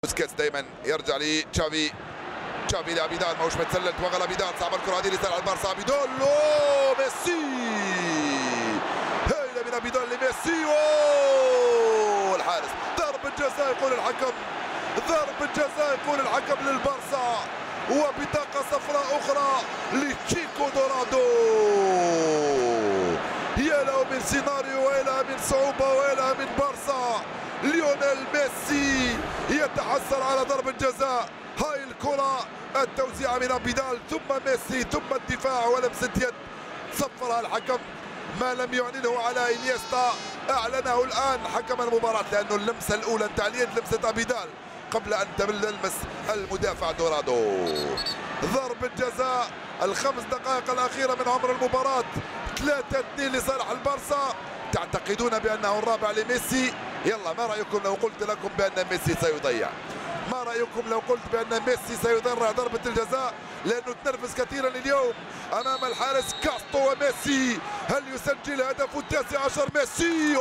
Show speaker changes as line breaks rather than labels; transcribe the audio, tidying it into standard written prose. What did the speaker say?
بوسكيتس دائما يرجع لتشافي. تشافي لابيدال ماهوش متسلل، توغل ابيدال، صعب الكره هذه لصالح البارسا. ابيدال ميسي، هايله من ابيدال لميسي. الحارس ضربة جزاء يقول الحكم، ضربة جزاء يقول الحكم للبارسا، وبطاقة صفراء أخرى لتشيكو دورادو. يا له من سيناريو، ويلا من صعوبة، ويلا من بارسا. ليونيل ميسي يتحصل على ضربة جزاء. هاي الكرة التوزيع من ابيدال ثم ميسي ثم الدفاع ولمسة يد صفرها الحكم. ما لم يعلنه على انيستا اعلنه الان حكم المباراة، لانه اللمسة الاولى نتاع اليد لمسة ابيدال قبل ان تلمس المدافع دورادو. ضربة جزاء الخمس دقائق الاخيرة من عمر المباراة، 3-2 لصالح البارسا. تعتقدون بانه الرابع لميسي؟ يلا ما رايكم لو قلت لكم بان ميسي سيضيع؟ ما رايكم لو قلت بان ميسي سيضرع ضربه الجزاء؟ لانه تنرفز كثيرا اليوم امام الحارس كاستو. وميسي هل يسجل هدفه ال19 ميسي؟